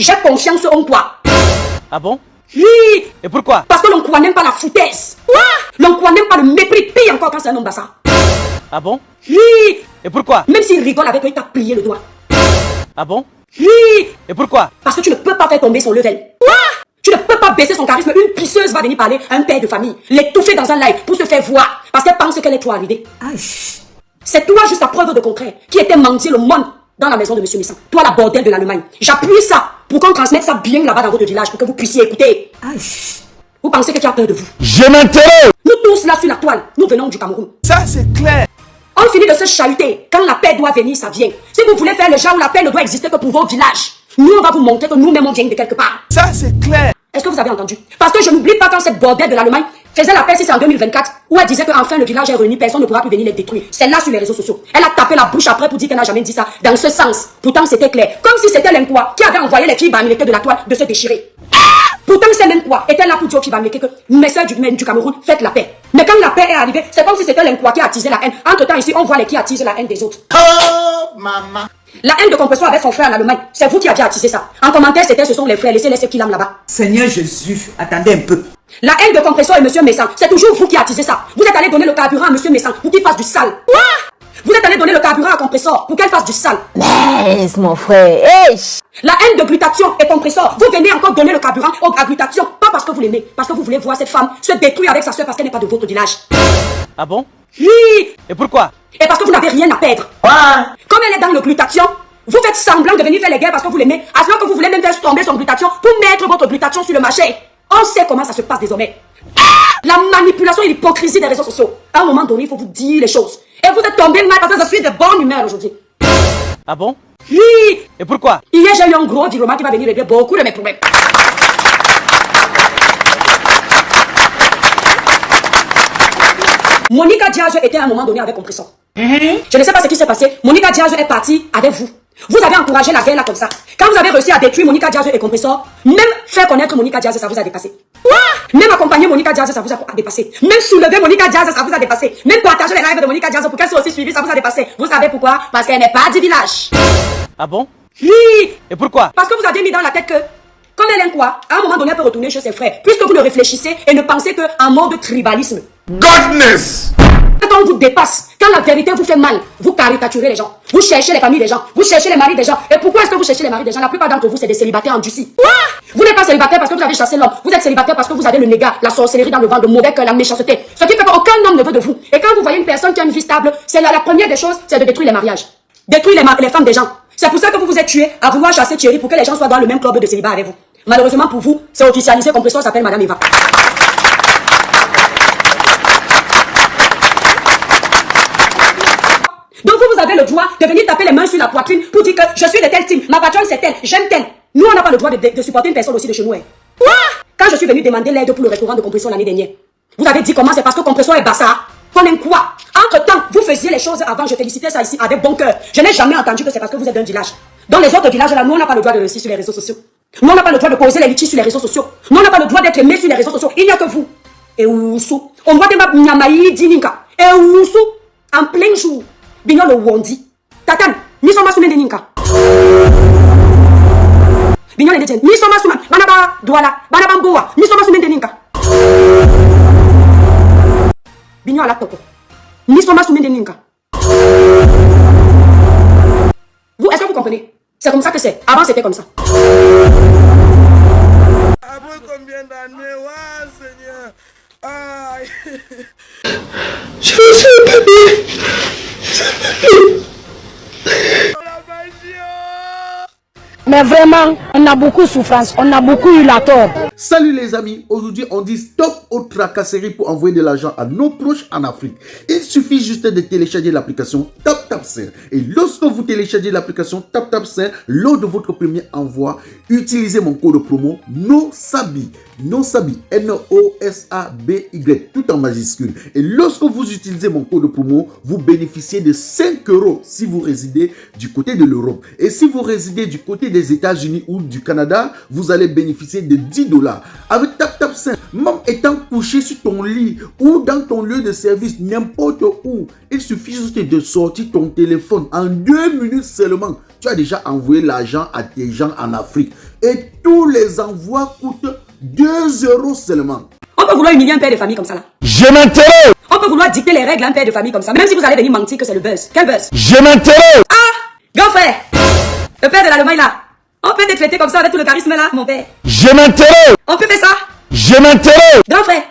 J'ai confiance en toi. Ah bon? Oui. Et pourquoi? Parce que l'Onkoua n'aime pas la foutaise. L'Onkoua n'aime pas le mépris, pire encore quand c'est un homme d'assa. Ah bon? Oui. Et pourquoi? Même s'il rigole avec toi, il t'a plié le doigt. Ah bon? Oui. Et pourquoi? Parce que tu ne peux pas faire tomber son level. Tu ne peux pas baisser son charisme. Une pisseuse va venir parler à un père de famille, l'étouffer dans un live pour se faire voir. Parce qu'elle pense qu'elle est trop arrivée. C'est toi juste la preuve de contraire qui était mendier le monde dans la maison de M. Messant. Toi la bordel de l'Allemagne. J'appuie ça pour qu'on transmette ça bien là-bas dans votre village pour que vous puissiez écouter. Vous pensez que tu as peur de vous? Je m'intéresse. Nous tous là sur la toile, nous venons du Cameroun. Ça c'est clair. On finit de se chahuter. Quand la paix doit venir, ça vient. Si vous voulez faire le genre où la paix ne doit exister que pour vos villages, nous on va vous montrer que nous-mêmes on vient de quelque part. Ça c'est clair. Est-ce que vous avez entendu? Parce que je n'oublie pas quand cette bordel de l'Allemagne faisait la paix, si c'est en 2024, où elle disait qu'enfin le village est réuni, personne ne pourra plus venir les détruire. C'est là sur les réseaux sociaux. Elle a tapé la bouche après pour dire qu'elle n'a jamais dit ça dans ce sens. Pourtant c'était clair. Comme si c'était l'Inkoua qui avait envoyé les filles bamileke de la toile de se déchirer. Pourtant c'est l'Inkoua était là pour dire aux filles bamileke que mes soeurs du Cameroun, faites la paix. Mais quand la paix est arrivée, c'est comme si c'était l'Inkoua qui a attisé la haine. Entre temps ici, on voit les qui attisent la haine des autres. Oh maman. La haine de Compressor avec son frère en Allemagne, c'est vous qui aviez attisé ça. En commentaire, c'était ce sont les frères, laissez-les ceux qui l'ament là-bas. Seigneur Jésus, attendez un peu. La haine de Compressor et M. Messant, c'est toujours vous qui attisez ça. Vous êtes allé donner le carburant à M. Messant pour qu'il fasse du sale. Vous êtes allé donner le carburant à Compressor pour qu'elle fasse du sale. Laisse mon frère. Hey. La haine de Glutathion et Compressor, vous venez encore donner le carburant à Glutathion, pas parce que vous l'aimez, parce que vous voulez voir cette femme se détruire avec sa soeur parce qu'elle n'est pas de votre village. Ah bon? Oui. Et pourquoi? Et parce que vous n'avez rien à perdre. Comme elle est dans le Glutathion, vous faites semblant de venir faire les guerres parce que vous l'aimez, à ce que vous voulez même faire tomber son Glutathion pour mettre votre Glutathion sur le marché. On sait comment ça se passe désormais. La manipulation et l'hypocrisie des réseaux sociaux. À un moment donné, il faut vous dire les choses. Et vous êtes tombé mal parce que je suis de bonne humeur aujourd'hui. Ah bon? Oui. Et pourquoi? Hier, j'ai eu un gros diplôme qui va venir régler beaucoup de mes problèmes. Monica Diaz était à un moment donné avec Compressor. Je ne sais pas ce qui s'est passé. Monica Diaz est partie avec vous. Vous avez encouragé la guerre là comme ça. Quand vous avez réussi à détruire Monica Diaz et Compressor, même faire connaître Monica Diaz, ça vous a dépassé. Même accompagner Monica Diaz, ça vous a dépassé. Même soulever Monica Diaz, ça vous a dépassé. Même partager les lives de Monica Diaz pour qu'elle soit aussi suivie, ça vous a dépassé. Vous savez pourquoi? Parce qu'elle n'est pas du village. Ah bon? Oui. Et pourquoi? Parce que vous aviez mis dans la tête que, comme elle aime quoi, à un moment donné, elle peut retourner chez ses frères. Puisque vous ne réfléchissez et ne pensez qu'en mode tribalisme. Godness. Quand on vous dépasse, quand la vérité vous fait mal, vous caricaturez les gens. Vous cherchez les familles des gens. Vous cherchez les maris des gens. Et pourquoi est-ce que vous cherchez les maris des gens? La plupart d'entre vous, c'est des célibataires endurcis. Vous n'êtes pas célibataire parce que vous avez chassé l'homme. Vous êtes célibataire parce que vous avez le négat, la sorcellerie dans le ventre, le mauvais cœur, la méchanceté. Ce qui fait qu'aucun homme ne veut de vous. Et quand vous voyez une personne qui a une vie stable, c'est la première des choses, c'est de détruire les mariages. Détruire les femmes des gens. C'est pour ça que vous vous êtes tué à vouloir chasser Thierry pour que les gens soient dans le même club de célibat avec vous. Malheureusement pour vous, c'est officialisé, Compressor s'appelle Madame Eva. Donc vous avez le droit de venir taper les mains sur la poitrine pour dire que je suis de tel team, ma patronne c'est telle, j'aime telle. Nous on n'a pas le droit de supporter une personne aussi de chez nous. Quand je suis venu demander l'aide pour le restaurant de Compressor l'année dernière, vous avez dit comment? C'est parce que Compressor est bassa. Qu'on aime quoi? Entre temps, vous faisiez les choses avant, je félicitais ça ici avec bon cœur. Je n'ai jamais entendu que c'est parce que vous êtes d'un village. Dans les autres villages là, nous on n'a pas le droit de réussir sur les réseaux sociaux. Nous on n'a pas le droit de poser les litiges sur les réseaux sociaux. Nous on n'a pas le droit d'être aimé sur les réseaux sociaux. Il n'y a que vous. Et Oussou, on voit des Nyamaï Dininka. Et Oussou, en plein jour, Bignon le Wondi. Tatan, ni sommes sous Ninka. Bignon le Détien, ni sommes sous Banaba Douala, Banaba Boa, ni sommes sous Ninka. Bignon à la topo. Ni sommes sous Ninka. Vous, est-ce que vous comprenez? C'est comme ça que c'est. Avant, c'était comme ça. Après combien d'années, ouais, Seigneur. Aïe. Je ne sais pas bien. Mais vraiment, on a beaucoup de souffrance, on a beaucoup eu la tort. Salut les amis, aujourd'hui on dit stop aux tracasseries pour envoyer de l'argent à nos proches en Afrique. Il suffit juste de télécharger l'application TapTapSend. Et lorsque vous téléchargez l'application TapTapSend, lors de votre premier envoi, utilisez mon code promo NOSABI. NOSABI, N-O-S-A-B-Y, tout en majuscule. Et lorsque vous utilisez mon code promo, vous bénéficiez de 5 € si vous résidez du côté de l'Europe. Et si vous résidez du côté des États-Unis ou du Canada, vous allez bénéficier de 10 $. Avec TapTapSend, même étant couché sur ton lit ou dans ton lieu de service, n'importe où, il suffit juste de sortir ton téléphone. En 2 minutes seulement, tu as déjà envoyé l'argent à tes gens en Afrique. Et tous les envois coûtent 2 euros seulement. On peut vouloir humilier un père de famille comme ça là. Je m'intéresse. On peut vouloir dicter les règles à un père de famille comme ça. Même si vous allez venir mentir que c'est le buzz. Quel buzz? Je m'intéresse. Ah! Grand frère! Le père de l'Allemagne là. On peut te traiter comme ça avec tout le charisme là, mon père. Je m'intéresse. On peut faire ça? Je m'intéresse. Grand frère!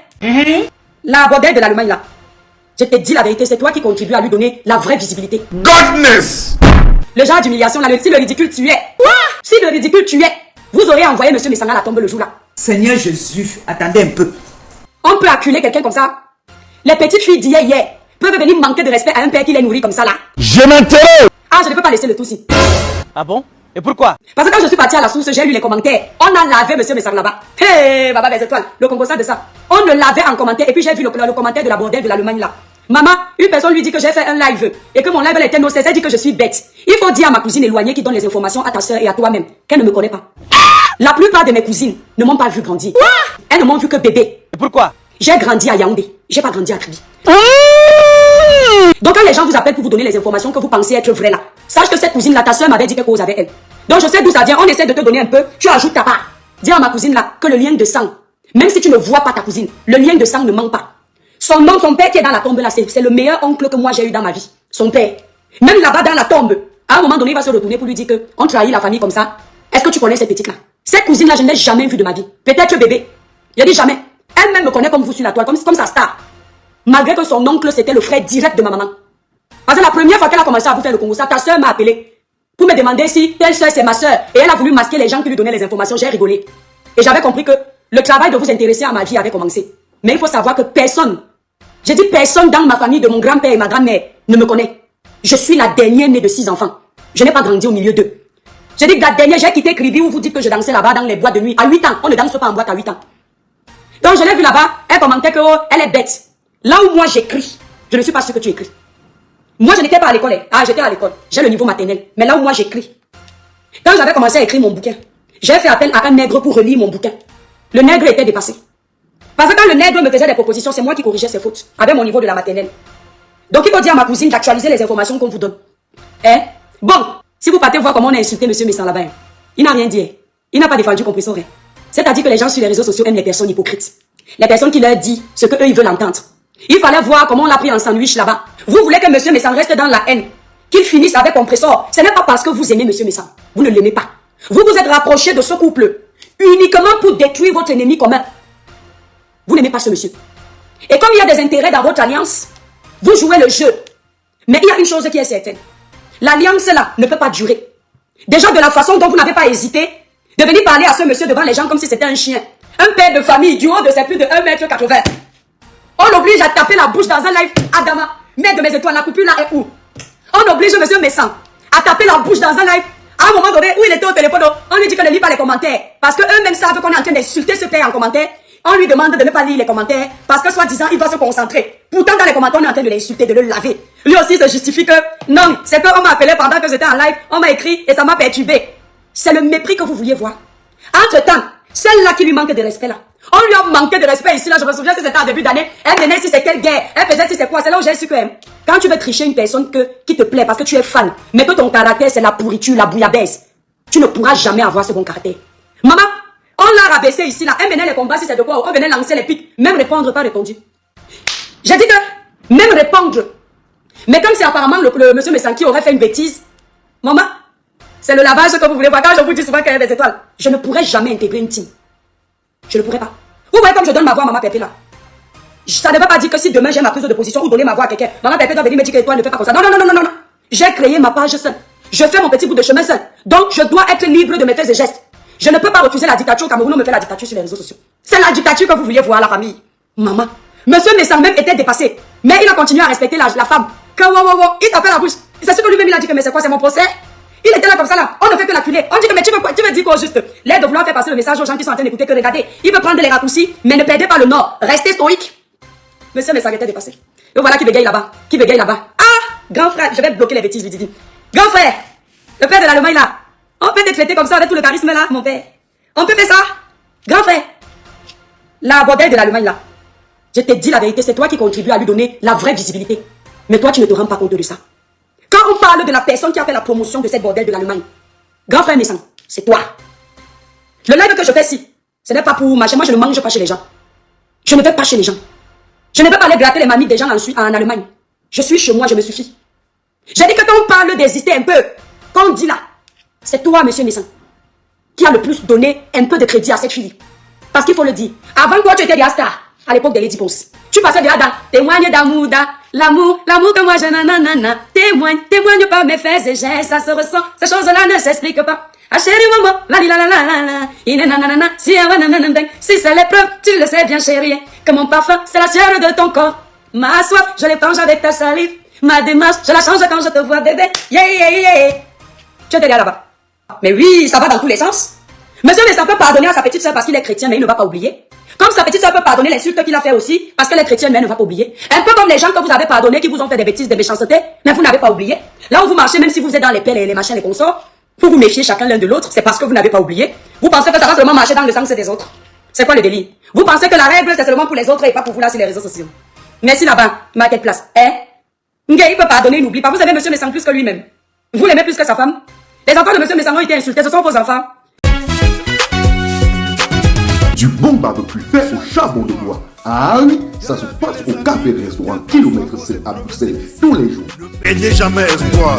La bordelle de l'Allemagne là. Je te dis la vérité, c'est toi qui contribue à lui donner la vraie visibilité. Godness. Le genre d'humiliation là, si le ridicule tuait. Si le ridicule tuait, vous auriez envoyé monsieur Messanga à la tombe le jour là. Seigneur Jésus, attendez un peu. On peut acculer quelqu'un comme ça. Les petites filles d'hier peuvent venir manquer de respect à un père qui les nourrit comme ça là. Je m'intéresse. Ah, je ne peux pas laisser le tout si. Ah bon? Et pourquoi? Parce que quand je suis partie à la source, j'ai lu les commentaires. On a lavé monsieur Messang là-bas. Hey, Baba des étoiles, le composant de ça. On le lavait en commentaire et puis j'ai vu le commentaire de la bordelle de l'Allemagne là. Maman, une personne lui dit que j'ai fait un live et que mon live était nocif, elle dit que je suis bête. Il faut dire à ma cousine éloignée qui donne les informations à ta soeur et à toi-même qu'elle ne me connaît pas. La plupart de mes cousines ne m'ont pas vu grandir. Elles ne m'ont vu que bébé. Et pourquoi? J'ai grandi à Yaoundé. J'ai pas grandi à Kribi. Donc quand les gens vous appellent pour vous donner les informations que vous pensez être vraies là, sache que cette cousine là, ta soeur m'avait dit quelque chose avec elle. Donc je sais d'où ça vient, on essaie de te donner un peu, tu ajoutes ta part. Dis à ma cousine là que le lien de sang, même si tu ne vois pas ta cousine, le lien de sang ne manque pas. Son père qui est dans la tombe là, c'est le meilleur oncle que moi j'ai eu dans ma vie. Son père. Même là-bas dans la tombe, à un moment donné, il va se retourner pour lui dire que on trahit la famille comme ça. Est-ce que tu connais cette petite là? Cette cousine là, je ne l'ai jamais vue de ma vie. Peut-être bébé. Il a dit jamais. Elle-même me connaît comme vous sur la toile, comme sa star. Malgré que son oncle c'était le frère direct de ma maman. Parce que la première fois qu'elle a commencé à vous faire le Congo, ça, ta soeur m'a appelé pour me demander si telle soeur c'est ma soeur. Et elle a voulu masquer les gens qui lui donnaient les informations. J'ai rigolé. Et j'avais compris que le travail de vous intéresser à ma vie avait commencé. Mais il faut savoir que personne, j'ai dit personne dans ma famille de mon grand-père et ma grand-mère ne me connaît. Je suis la dernière née de 6 enfants. Je n'ai pas grandi au milieu d'eux. J'ai dit que la dernière, j'ai quitté Kribi où vous dites que je dansais là-bas dans les boîtes de nuit. À 8 ans, on ne danse pas en boîte à 8 ans. Donc je l'ai vu là-bas, elle commentait qu'elle est bête. Là où moi j'écris, je ne suis pas sûr que tu écris. Moi je n'étais pas à l'école. Ah, j'étais à l'école. J'ai le niveau maternel. Mais là où moi j'écris. Quand j'avais commencé à écrire mon bouquin, j'ai fait appel à un nègre pour relire mon bouquin. Le nègre était dépassé. Parce que quand le nègre me faisait des propositions, c'est moi qui corrigeais ses fautes. Avec mon niveau de la maternelle. Donc il faut dire à ma cousine d'actualiser les informations qu'on vous donne. Hein? Bon, si vous partez voir comment on a insulté monsieur Messan là-bas, il n'a rien dit. Il n'a pas défendu Compressor. C'est-à-dire que les gens sur les réseaux sociaux aiment les personnes hypocrites. Les personnes qui leur disent ce qu'eux ils veulent entendre. Il fallait voir comment on l'a pris en sandwich là-bas. Vous voulez que monsieur Messan reste dans la haine, qu'il finisse avec Compressor. Ce n'est pas parce que vous aimez monsieur Messan. Vous ne l'aimez pas. Vous vous êtes rapproché de ce couple uniquement pour détruire votre ennemi commun. Vous n'aimez pas ce monsieur. Et comme il y a des intérêts dans votre alliance, vous jouez le jeu. Mais il y a une chose qui est certaine. L'alliance là ne peut pas durer. Déjà de la façon dont vous n'avez pas hésité de venir parler à ce monsieur devant les gens comme si c'était un chien. Un père de famille du haut de ses plus de 1,80 m. On l'oblige à taper la bouche dans un live. Adama, mère de mes étoiles, la coupure là est où? On oblige monsieur Messan à taper la bouche dans un live. À un moment donné où il était au téléphone, on lui dit que ne lit pas les commentaires. Parce qu'eux-mêmes savent qu'on est en train d'insulter ce père en commentaire. On lui demande de ne pas lire les commentaires parce que soi-disant il doit se concentrer. Pourtant dans les commentaires on est en train de l'insulter, de le laver. Lui aussi se justifie que non, c'est qu'on m'a appelé pendant que j'étais en live, on m'a écrit et ça m'a perturbé. C'est le mépris que vous vouliez voir. Entre temps, celle-là qui lui manque de respect là. On lui a manqué de respect ici là, je me souviens si c'était en début d'année, elle venait si c'est quelle guerre, elle faisait si c'est quoi, c'est là où j'ai su que quand tu veux tricher une personne qui te plaît parce que tu es fan, mais que ton caractère c'est la pourriture, la bouillabaisse, tu ne pourras jamais avoir ce bon caractère. Maman, on l'a rabaissé ici là, elle menait les combats si c'est de quoi, on venait lancer les pics, même répondre, pas répondu. J'ai dit que, même répondre. Mais comme c'est apparemment le monsieur Messan qui aurait fait une bêtise, maman, c'est le lavage que vous voulez voir. Quand je vous dis souvent qu'il y a des étoiles, je ne pourrais jamais intégrer une team. Je ne pourrais pas. Vous voyez comme je donne ma voix à Maman Pépé là. Ça ne veut pas dire que si demain j'ai ma prise de position ou donner ma voix à quelqu'un, Maman Pépé doit venir me dire que toi ne fais pas comme ça. Non, non, non, non, non, non. J'ai créé ma page seule. Je fais mon petit bout de chemin seul. Donc je dois être libre de mes faits et gestes. Je ne peux pas refuser la dictature au Cameroun, on me fait la dictature sur les réseaux sociaux. C'est la dictature que vous vouliez voir, la famille. Maman. Monsieur Messan même était dépassé. Mais il a continué à respecter la femme. Il tapait la bouche. C'est ce que lui-même il a dit que mais c'est quoi, c'est mon procès? Il était là comme ça là. On ne fait que l'acculer. On dit que mais tu veux dire quoi juste? L'aide de vouloir faire passer le message aux gens qui sont en train d'écouter que regardez. Il veut prendre les raccourcis, mais ne perdez pas le nord. Restez stoïque. Monsieur Messan était dépassé. Et voilà qui bégaye là-bas. Qui bégaye là-bas. Ah! Grand frère, je vais bloquer les bêtises, lui dit. Grand frère, le père de l'Allemagne là. On peut te traiter comme ça avec tout le charisme là, mon père. On peut faire ça? Grand frère. La bordelle de l'Allemagne là. Je te dis la vérité, c'est toi qui contribue à lui donner la vraie visibilité. Mais toi, tu ne te rends pas compte de ça. Quand on parle de la personne qui a fait la promotion de cette bordelle de l'Allemagne, grand frère Messan, c'est toi. Le live que je fais ici, ce n'est pas pour marcher. Moi, je ne mange pas chez les gens. Je ne vais pas chez les gens. Je ne vais pas aller gratter les mamies des gens en Allemagne. Je suis chez moi, je me suffis. J'ai dit que quand on parle d'exister un peu, quand on dit là, c'est toi, monsieur Messan, qui a le plus donné un peu de crédit à cette fille. Parce qu'il faut le dire. Avant toi, tu étais déjà star, à l'époque de Lady Pons. Tu passais déjà dans témoigne d'amour, l'amour que moi je nanana. Témoigne pas mes faits et gestes, ça se ressent. Ces choses-là ne s'expliquent pas. Ah chérie maman, si c'est l'épreuve, tu le sais bien chérie, que mon parfum c'est la sueur de ton corps. Ma soif, je l'épanche avec ta salive. Ma démarche, je la change quand je te vois bébé. Yeah, yeah, yeah. Tu es derrière là-bas. Mais oui, ça va dans tous les sens. Monsieur Messan peut pardonner à sa petite soeur parce qu'il est chrétien, mais il ne va pas oublier. Comme sa petite soeur peut pardonner l'insulte qu'il a fait aussi, parce qu'elle est chrétienne, mais elle ne va pas oublier. Un peu comme les gens que vous avez pardonnés, qui vous ont fait des bêtises, des méchancetés, mais vous n'avez pas oublié. Là où vous marchez, même si vous êtes dans les pelles et les machins, les consorts, pour vous méfier chacun l'un de l'autre, c'est parce que vous n'avez pas oublié. Vous pensez que ça va seulement marcher dans le sens des autres. C'est quoi le délire? Vous pensez que la règle, c'est seulement pour les autres et pas pour vous là sur les réseaux sociaux. Merci là-bas, market place. Il peut pardonner, il n'oublie pas. Vous aimez monsieur Messan plus que lui-même. Vous l'aimez plus que sa femme. Les enfants de monsieur Messan ont été insultés, ce sont vos enfants. Du bon barbecue fait au charbon de bois. Ah oui, ça se passe au café restaurant Kilomètre 7 à Bruxelles tous les jours. Et n'est jamais espoir.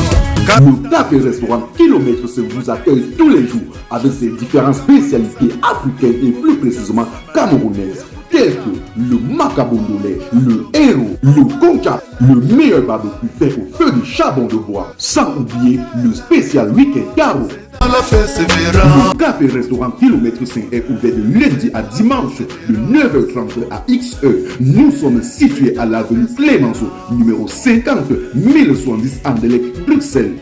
Le café restaurant Kilomètre 7 vous accueille tous les jours avec ses différentes spécialités africaines et plus précisément camerounaises, telles que le macabondolais, le héros, le concha, le meilleur barbecue fait au feu de charbon de bois, sans oublier le spécial week-end carreau. Le café restaurant Kilomètre 5 est ouvert de lundi à dimanche de 9h30 à XE. Nous sommes situés à l'avenue Clémenceau, numéro 50 1070 Anderlecht, Bruxelles.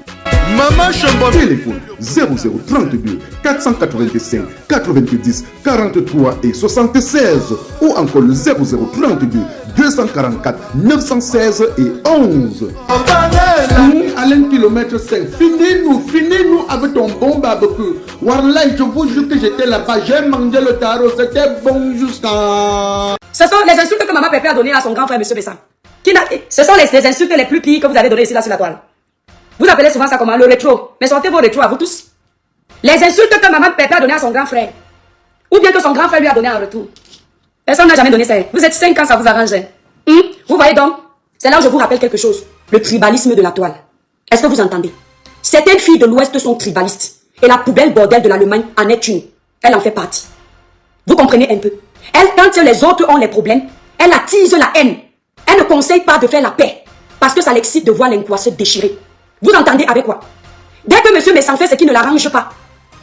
Maman Chambon. Téléphone 0032 485 90 43 et 76 ou encore le 0032 244 916 et 11. Alain Kilomètre 5, finis-nous avec ton bon barbecue. Wallah, je vous jure que j'étais là-bas, j'ai mangé le tarot, c'était bon jusqu'à... Ce sont les insultes que maman Pépé a données à son grand frère, monsieur Messan. Ce sont les insultes les plus pires que vous avez données ici là sur la toile. Vous appelez souvent ça comment? Le rétro. Mais sortez vos rétros à vous tous. Les insultes que maman Pépé a données à son grand frère. Ou bien que son grand frère lui a donné en retour. Personne n'a jamais donné ça. Vous êtes 5 ans, ça vous arrange. Vous voyez donc? C'est là où je vous rappelle quelque chose. Le tribalisme de la toile. Est-ce que vous entendez? Certaines filles de l'Ouest sont tribalistes. Et la poubelle bordel de l'Allemagne en est une. Elle en fait partie. Vous comprenez un peu? Elle, quand les autres ont les problèmes, elle attise la haine. Elle ne conseille pas de faire la paix. Parce que ça l'excite de voir l'incois se déchirer. Vous entendez avec quoi? Dès que M. Messan fait ce qui ne l'arrange pas,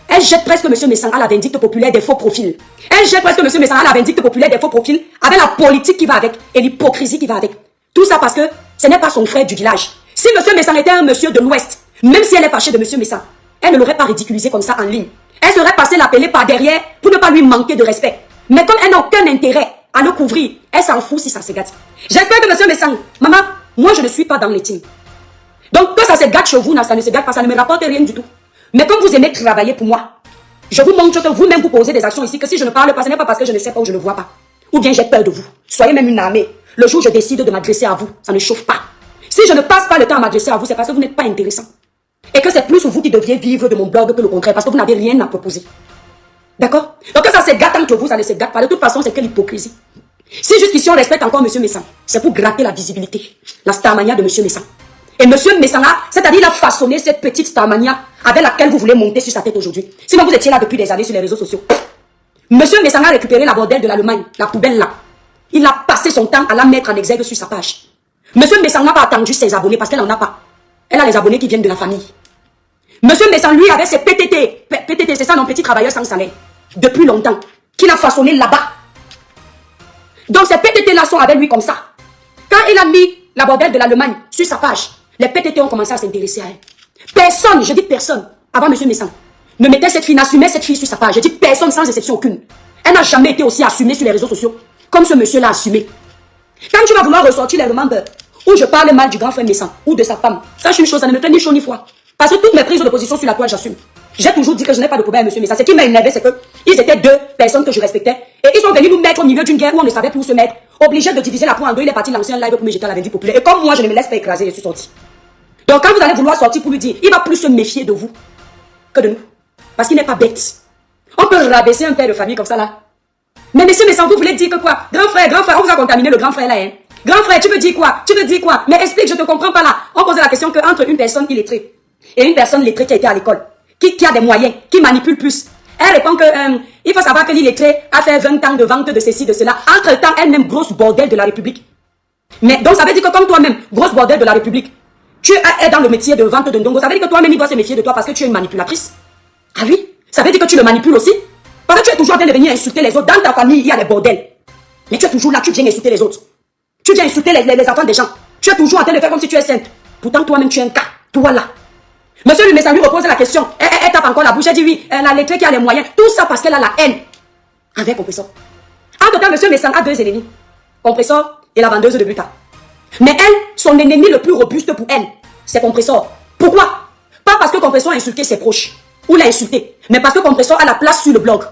elle jette presque M. Messan à la vindicte populaire des faux profils. Elle jette presque M. Messan à la vindicte populaire des faux profils avec la politique qui va avec et l'hypocrisie qui va avec. Tout ça parce que ce n'est pas son frère du village. Si M. Messan était un monsieur de l'Ouest, même si elle est fâchée de M. Messan, elle ne l'aurait pas ridiculisé comme ça en ligne. Elle serait passée l'appeler par derrière pour ne pas lui manquer de respect. Mais comme elle n'a aucun intérêt à le couvrir, elle s'en fout si ça se gâte. J'espère que M. Messan, maman, moi je ne suis pas dans les teams. Donc que ça se gâte chez vous, ça ne se gâte pas, ça ne me rapporte rien du tout. Mais comme vous aimez travailler pour moi, je vous montre que vous-même vous posez des actions ici, que si je ne parle pas, ce n'est pas parce que je ne sais pas ou je ne vois pas. Ou bien j'ai peur de vous. Soyez même une armée. Le jour où je décide de m'adresser à vous, ça ne chauffe pas. Si je ne passe pas le temps à m'adresser à vous, c'est parce que vous n'êtes pas intéressant. Et que c'est plus vous qui deviez vivre de mon blog que le contraire, parce que vous n'avez rien à proposer. D'accord? Donc que ça se gâte entre vous, ça ne se gâte pas. De toute façon, c'est que l'hypocrisie. Si jusqu'ici on respecte encore M. Messan, c'est pour gratter la visibilité, la starmania de M. Messan. Et M. Messan là, c'est-à-dire il a façonné cette petite starmania avec laquelle vous voulez monter sur sa tête aujourd'hui. Sinon vous étiez là depuis des années sur les réseaux sociaux. M. Messan a récupéré la bordelle de l'Allemagne, la poubelle là. Il a passé son temps à la mettre en exergue sur sa page. M. Messan n'a pas attendu ses abonnés parce qu'elle n'en a pas. Elle a les abonnés qui viennent de la famille. M. Messan, lui, avait ses PTT. PTT, c'est ça, non, petit travailleur sans salaire. Depuis longtemps. Qu'il a façonné là-bas. Donc ces PTT-là sont avec lui comme ça. Quand il a mis la bordelle de l'Allemagne sur sa page, les PTT ont commencé à s'intéresser à elle. Personne, je dis personne, avant M. Messan, ne mettait cette fille, n'assumait cette fille sur sa page. Je dis personne sans exception aucune. Elle n'a jamais été aussi assumée sur les réseaux sociaux, comme ce monsieur l'a assumé. Quand tu vas vouloir ressortir les remembers, où je parle mal du grand frère Messan, ou de sa femme, sache une chose, ça ne me fait ni chaud ni froid. Parce que toutes mes prises de position sur la toile, j'assume. J'ai toujours dit que je n'ai pas de problème avec M. Messan. Ce qui m'a énervé, c'est qu'ils étaient deux personnes que je respectais. Et ils sont venus nous mettre au milieu d'une guerre où on ne savait plus où se mettre. Obligé de diviser la poire en deux, il est parti lancer un live pour me jeter à la vindicte populaire. Et comme moi, je ne me laisse pas écraser, je suis sorti. Donc quand vous allez vouloir sortir pour lui dire, il va plus se méfier de vous que de nous. Parce qu'il n'est pas bête. On peut rabaisser un père de famille comme ça là. Mais monsieur Messan, vous voulez dire que quoi? Grand frère, on vous a contaminé le grand frère là, hein? Grand frère, tu veux dire quoi? Tu veux dire quoi? Mais explique, je te comprends pas là. On pose la question qu'entre une personne illettrée et une personne lettrée qui a été à l'école, qui a des moyens, qui manipule plus. Elle répond que il faut savoir que l'illettrée a fait 20 ans de vente de ceci, de cela. Entre-temps, elle-même, grosse bordel de la République. Mais donc ça veut dire que comme toi-même, grosse bordel de la République, tu es dans le métier de vente de ndongo. Ça veut dire que toi-même, il doit se méfier de toi parce que tu es une manipulatrice. Ah oui? Ça veut dire que tu le manipules aussi? Parce que tu es toujours en train de venir insulter les autres. Dans ta famille, il y a des bordels. Mais tu es toujours là, tu viens insulter les autres. Tu viens insulter les enfants des gens. Tu es toujours en train de faire comme si tu es sainte. Pourtant, toi-même, tu es un cas. Toi là. Monsieur le Messan lui repose la question. Elle tape encore la bouche. Elle dit oui, la lettrée qui a les moyens. Tout ça parce qu'elle a la haine. Avec Compressor. En tout cas, monsieur Messan a deux ennemis. Compressor et la vendeuse de butin. Mais elle, son ennemi le plus robuste pour elle, c'est Compressor. Pourquoi? Pas parce que Compressor a insulté ses proches. Ou l'a insulté. Mais parce que Compressor a la place sur le blog.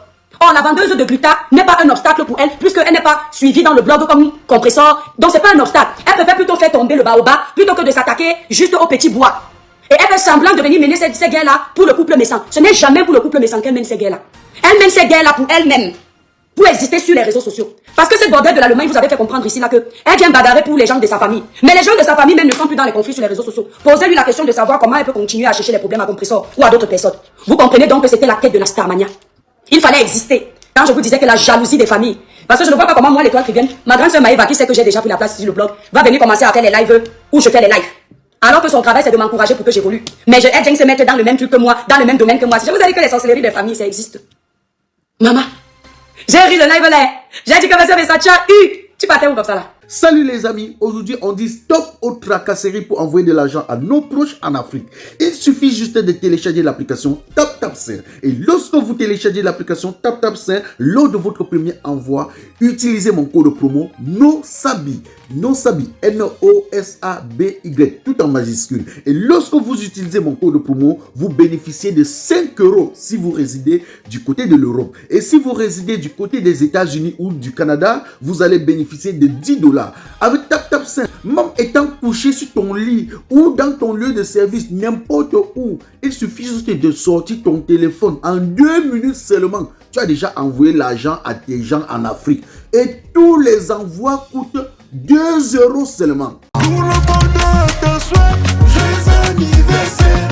Or, la vendeuse de gluta n'est pas un obstacle pour elle, puisqu'elle n'est pas suivie dans le blog comme Compressor. Donc, c'est pas un obstacle. Elle préfère plutôt faire tomber le baobab, plutôt que de s'attaquer juste au petit bois. Et elle fait semblant de venir mener ces guerres-là pour le couple Messan. Ce n'est jamais pour le couple Messan qu'elle mène ces guerres-là. Elle mène ces guerres-là pour elle-même. Pour exister sur les réseaux sociaux. Parce que cette bordel de l'Allemagne vous avez fait comprendre ici là que elle vient bagarrer pour les gens de sa famille. Mais les gens de sa famille même ne sont plus dans les conflits sur les réseaux sociaux. Posez-lui la question de savoir comment elle peut continuer à chercher les problèmes à Compressor ou à d'autres personnes. Vous comprenez donc que c'était la quête de la Starmania. Il fallait exister. Quand je vous disais que la jalousie des familles. Parce que je ne vois pas comment moi, l'étoile Trivienne, ma grande soeur Maëva, qui sait que j'ai déjà pris la place sur le blog, va venir commencer à faire les lives où je fais les lives. Alors que son travail c'est de m'encourager pour que j'évolue. Mais elle vient se mettre dans le même truc que moi, dans le même domaine que moi. Si je vous ai dit que les sorcelleries des familles, ça existe. Maman, j'ai ri le live là. J'ai dit que monsieur Messan, tu as eu. Tu partais où comme ça là? Salut les amis, aujourd'hui on dit stop aux tracasseries pour envoyer de l'argent à nos proches en Afrique. Il suffit juste de télécharger l'application TapTapSend. Et lorsque vous téléchargez l'application TapTapSend, lors de votre premier envoi, utilisez mon code promo NOSABY, N-O-S-A-B-Y, tout en majuscule. Et lorsque vous utilisez mon code promo, vous bénéficiez de 5 € si vous résidez du côté de l'Europe. Et si vous résidez du côté des États-Unis ou du Canada, vous allez bénéficier de 10 $. Avec TapTapSend, même étant couché sur ton lit ou dans ton lieu de service, n'importe où, il suffit juste de sortir ton téléphone. En 2 minutes seulement, tu as déjà envoyé l'argent à tes gens en Afrique. Et tous les envois coûtent 2 € seulement. Pour le bonheur de souhait, joyeux anniversaire.